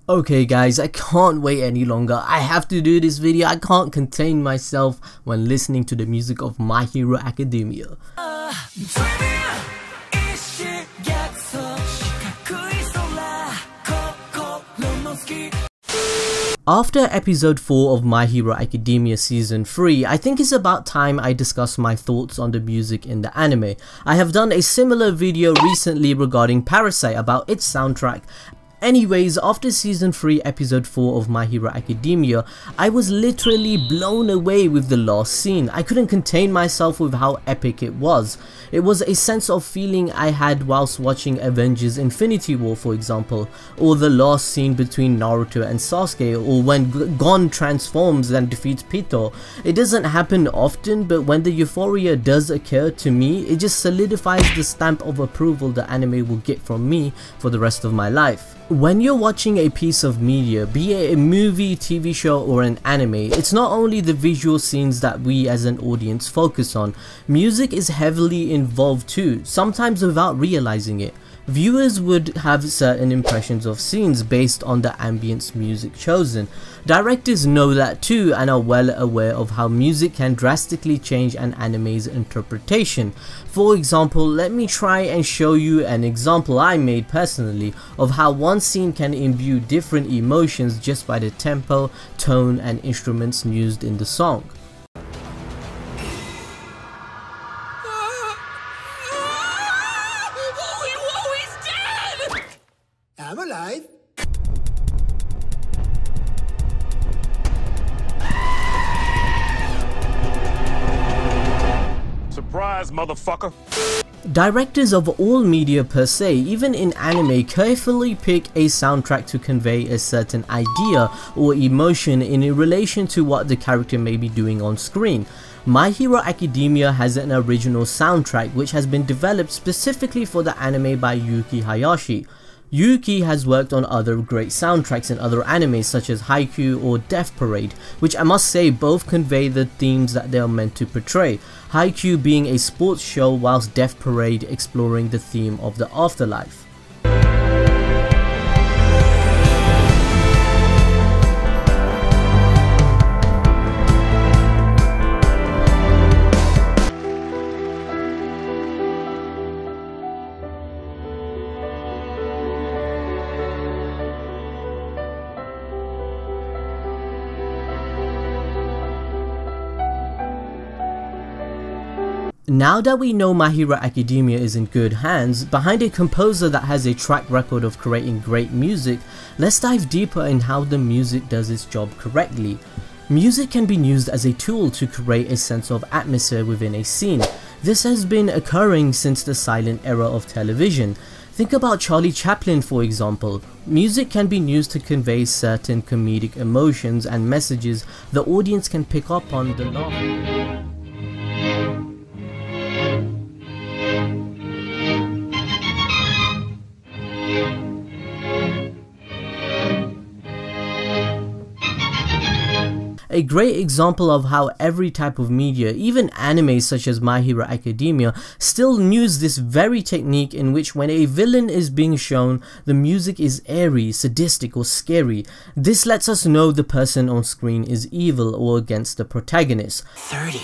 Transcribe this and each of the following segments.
Okay guys, I can't wait any longer. I have to do this video. I can't contain myself when listening to the music of My Hero Academia. After episode 4 of My Hero Academia season 3, I think it's about time I discuss my thoughts on the music in the anime. I have done a similar video recently regarding Parasite about its soundtrack. Anyways, after season 3 episode 4 of My Hero Academia, I was literally blown away with the last scene. I couldn't contain myself with how epic it was. It was a sense of feeling I had whilst watching Avengers Infinity War, for example, or the last scene between Naruto and Sasuke, or when Gon transforms and defeats Pito. It doesn't happen often, but when the euphoria does occur to me, it just solidifies the stamp of approval the anime will get from me for the rest of my life. When you're watching a piece of media, be it a movie, TV show or an anime, it's not only the visual scenes that we as an audience focus on. Music is heavily involved too, sometimes without realizing it. Viewers would have certain impressions of scenes based on the ambience music chosen. Directors know that too and are well aware of how music can drastically change an anime's interpretation. For example, let me try and show you an example I made personally of how one scene can imbue different emotions just by the tempo, tone and instruments used in the song. I'm alive. Surprise, motherfucker. Directors of all media per se, even in anime, carefully pick a soundtrack to convey a certain idea or emotion in relation to what the character may be doing on screen. My Hero Academia has an original soundtrack which has been developed specifically for the anime by Yuki Hayashi. Yuki has worked on other great soundtracks in other animes such as Haikyuu or Death Parade, which I must say both convey the themes that they are meant to portray, Haikyuu being a sports show whilst Death Parade exploring the theme of the afterlife. Now that we know My Hero Academia is in good hands, behind a composer that has a track record of creating great music, let's dive deeper in how the music does its job correctly. Music can be used as a tool to create a sense of atmosphere within a scene. This has been occurring since the silent era of television. Think about Charlie Chaplin for example. Music can be used to convey certain comedic emotions and messages the audience can pick up on the laugh. A great example of how every type of media, even anime such as My Hero Academia, still use this very technique in which when a villain is being shown, the music is airy, sadistic or scary. This lets us know the person on screen is evil or against the protagonist. 30,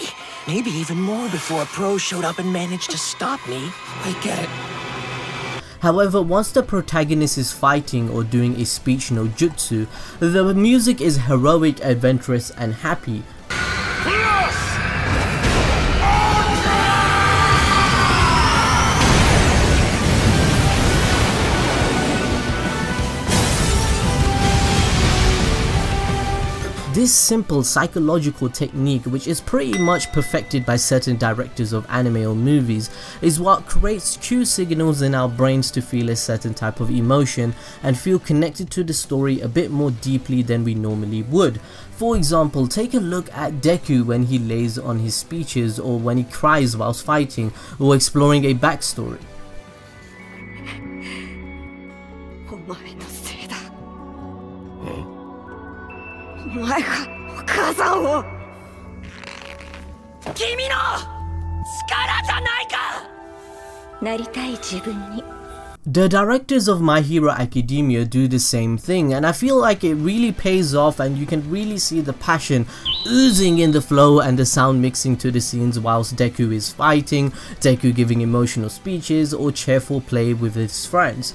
maybe even more before a pro showed up and managed to stop me. I get it. However, once the protagonist is fighting or doing a speech no jutsu, the music is heroic, adventurous and happy. This simple psychological technique, which is pretty much perfected by certain directors of anime or movies, is what creates cue signals in our brains to feel a certain type of emotion and feel connected to the story a bit more deeply than we normally would. For example, take a look at Deku when he lays on his speeches, or when he cries whilst fighting or exploring a backstory. The directors of My Hero Academia do the same thing, and I feel like it really pays off, and you can really see the passion oozing in the flow and the sound mixing to the scenes whilst Deku is fighting, Deku giving emotional speeches, or cheerful play with his friends.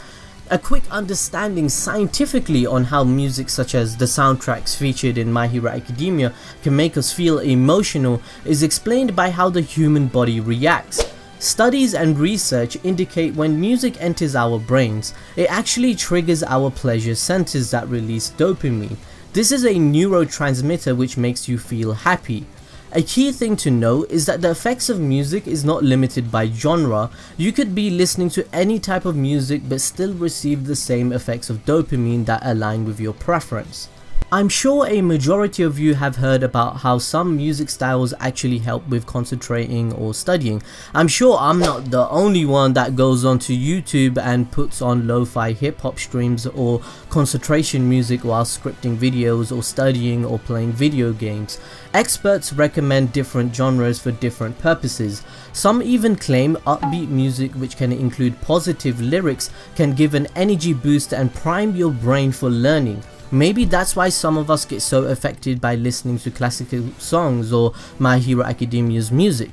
A quick understanding scientifically on how music such as the soundtracks featured in My Hero Academia can make us feel emotional is explained by how the human body reacts. Studies and research indicate when music enters our brains, it actually triggers our pleasure centers that release dopamine. This is a neurotransmitter which makes you feel happy. A key thing to know is that the effects of music is not limited by genre. You could be listening to any type of music but still receive the same effects of dopamine that align with your preference. I'm sure a majority of you have heard about how some music styles actually help with concentrating or studying. I'm sure I'm not the only one that goes onto YouTube and puts on lo-fi hip-hop streams or concentration music while scripting videos or studying or playing video games. Experts recommend different genres for different purposes. Some even claim upbeat music, which can include positive lyrics, can give an energy boost and prime your brain for learning. Maybe that's why some of us get so affected by listening to classical songs or My Hero Academia's music.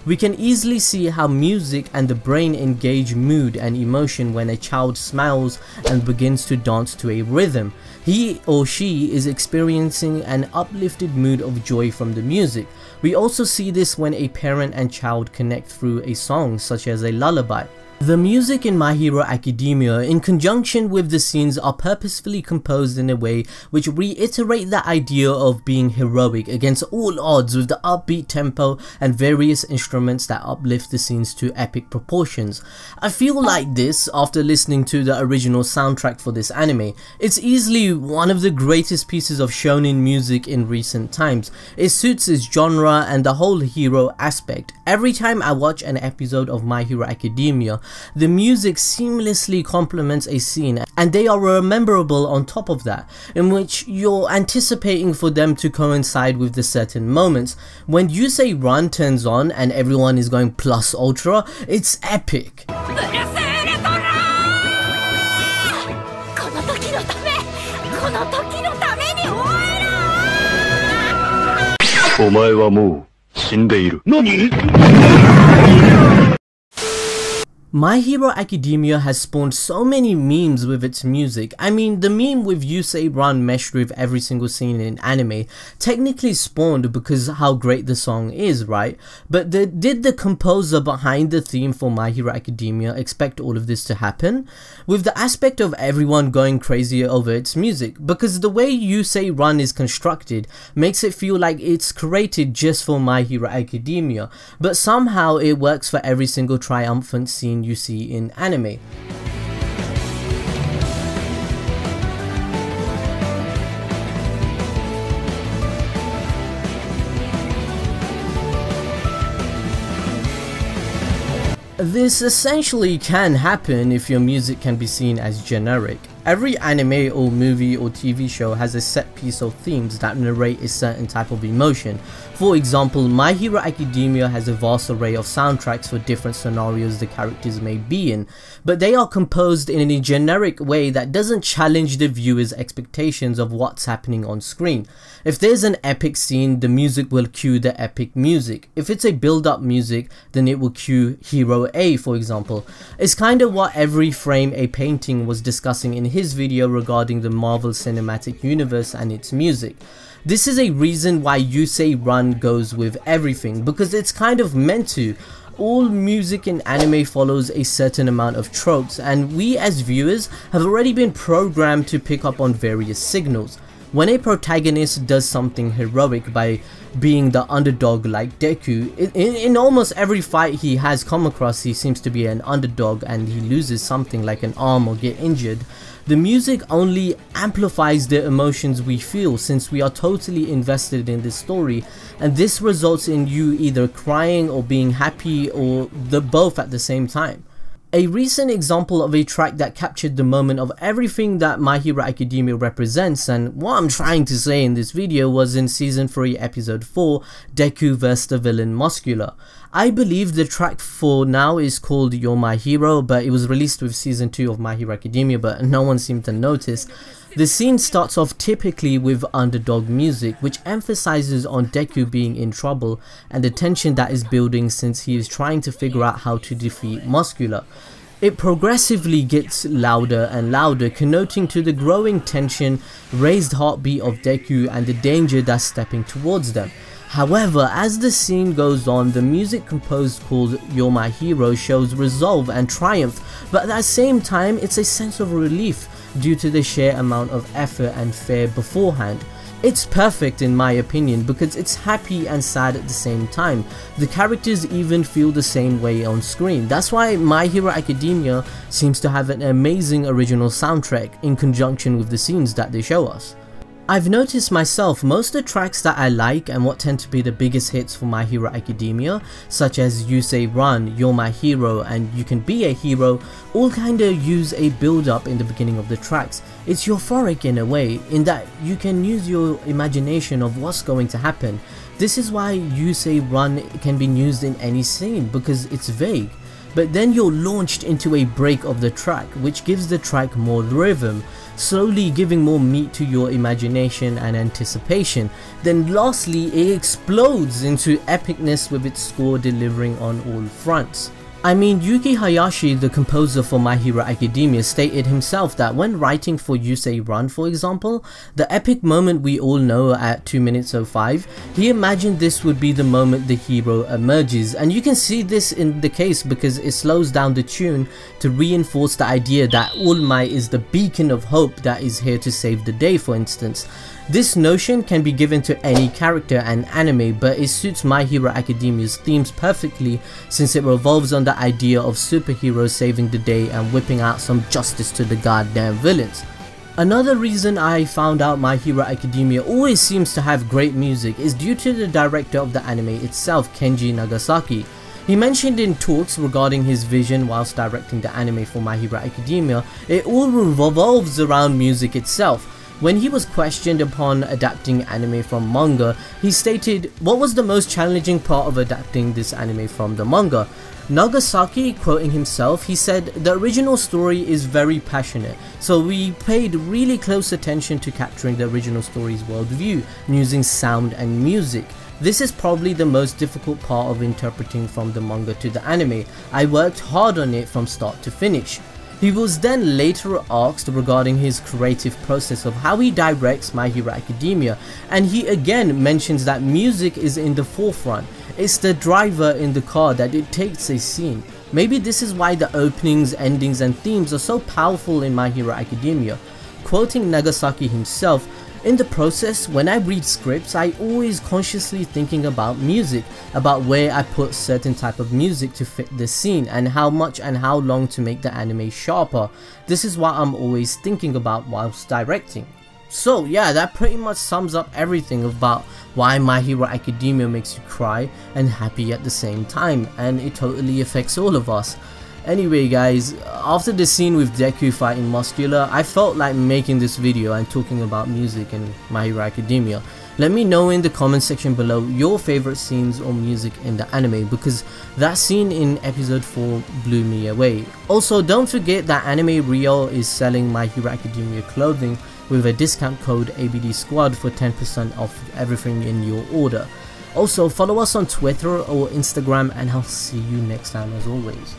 We can easily see how music and the brain engage mood and emotion when a child smiles and begins to dance to a rhythm. He or she is experiencing an uplifted mood of joy from the music. We also see this when a parent and child connect through a song such as a lullaby. The music in My Hero Academia in conjunction with the scenes are purposefully composed in a way which reiterate the idea of being heroic against all odds with the upbeat tempo and various instruments that uplift the scenes to epic proportions. I feel like this after listening to the original soundtrack for this anime. It's easily one of the greatest pieces of shonen music in recent times. It suits its genre and the whole hero aspect. Every time I watch an episode of My Hero Academia, the music seamlessly complements a scene, and they are memorable on top of that, in which you're anticipating for them to coincide with the certain moments. When You Say Run turns on and everyone is going plus ultra, it's epic. お前はもう死んでいる。何? My Hero Academia has spawned so many memes with its music. I mean, the meme with You Say Run meshed with every single scene in anime technically spawned because how great the song is, right? But did the composer behind the theme for My Hero Academia expect all of this to happen? With the aspect of everyone going crazy over its music, because the way You Say Run is constructed makes it feel like it's created just for My Hero Academia, but somehow it works for every single triumphant scene you see in anime. This essentially can happen if your music can be seen as generic. Every anime or movie or TV show has a set piece of themes that narrate a certain type of emotion. For example, My Hero Academia has a vast array of soundtracks for different scenarios the characters may be in, but they are composed in a generic way that doesn't challenge the viewer's expectations of what's happening on screen. If there's an epic scene, the music will cue the epic music. If it's a build-up music, then it will cue Hero A, for example. It's kind of what Every Frame a Painting was discussing in his video regarding the Marvel Cinematic Universe and its music. This is a reason why You Say Run goes with everything, because it's kind of meant to. All music in anime follows a certain amount of tropes, and we as viewers have already been programmed to pick up on various signals. When a protagonist does something heroic by being the underdog like Deku, in almost every fight he has come across, he seems to be an underdog and he loses something like an arm or get injured. The music only amplifies the emotions we feel since we are totally invested in this story, and this results in you either crying or being happy or the both at the same time. A recent example of a track that captured the moment of everything that My Hero Academia represents, and what I'm trying to say in this video, was in Season 3 Episode 4, Deku vs the villain Muscular. I believe the track for now is called You're My Hero, but it was released with Season 2 of My Hero Academia, but no one seemed to notice. The scene starts off typically with underdog music, which emphasizes on Deku being in trouble and the tension that is building since he is trying to figure out how to defeat Muscular. It progressively gets louder and louder, connoting to the growing tension, raised heartbeat of Deku and the danger that's stepping towards them. However, as the scene goes on, the music composed called You're My Hero shows resolve and triumph, but at the same time it's a sense of relief due to the sheer amount of effort and fear beforehand. It's perfect in my opinion because it's happy and sad at the same time. The characters even feel the same way on screen. That's why My Hero Academia seems to have an amazing original soundtrack in conjunction with the scenes that they show us. I've noticed myself, most of the tracks that I like and what tend to be the biggest hits for My Hero Academia, such as You Say Run, You're My Hero and You Can Be a Hero, all kinda use a build up in the beginning of the tracks. It's euphoric in a way, in that you can use your imagination of what's going to happen. This is why You Say Run can be used in any scene, because it's vague. But then you're launched into a break of the track, which gives the track more rhythm, slowly giving more meat to your imagination and anticipation. Then lastly, it explodes into epicness with its score delivering on all fronts. I mean, Yuki Hayashi, the composer for My Hero Academia, stated himself that when writing for You Say Run, for example, the epic moment we all know at 2 minutes 05, he imagined this would be the moment the hero emerges, and you can see this in the case because it slows down the tune to reinforce the idea that All Might is the beacon of hope that is here to save the day, for instance. This notion can be given to any character and anime, but it suits My Hero Academia's themes perfectly since it revolves on the idea of superheroes saving the day and whipping out some justice to the goddamn villains. Another reason I found out My Hero Academia always seems to have great music is due to the director of the anime itself, Kenji Nagasaki. He mentioned in talks regarding his vision whilst directing the anime for My Hero Academia, it all revolves around music itself. When he was questioned upon adapting anime from manga, he stated, "What was the most challenging part of adapting this anime from the manga?" Nagasaki, quoting himself, he said, "The original story is very passionate, so we paid really close attention to capturing the original story's worldview using sound and music. This is probably the most difficult part of interpreting from the manga to the anime. I worked hard on it from start to finish." He was then later asked regarding his creative process of how he directs My Hero Academia, and he again mentions that music is in the forefront. It's the driver in the car that dictates a scene. Maybe this is why the openings, endings and themes are so powerful in My Hero Academia. Quoting Nagasaki himself, "In the process, when I read scripts, I always consciously thinking about music, about where I put certain type of music to fit the scene and how much and how long to make the anime sharper. This is what I'm always thinking about whilst directing." So yeah, that pretty much sums up everything about why My Hero Academia makes you cry and happy at the same time, and it totally affects all of us. Anyway guys, after the scene with Deku fighting Muscular, I felt like making this video and talking about music in My Hero Academia. Let me know in the comment section below your favorite scenes or music in the anime, because that scene in episode 4 blew me away. Also, don't forget that Anime Real is selling My Hero Academia clothing with a discount code ABD Squad for 10% off everything in your order. Also, follow us on Twitter or Instagram, and I'll see you next time as always.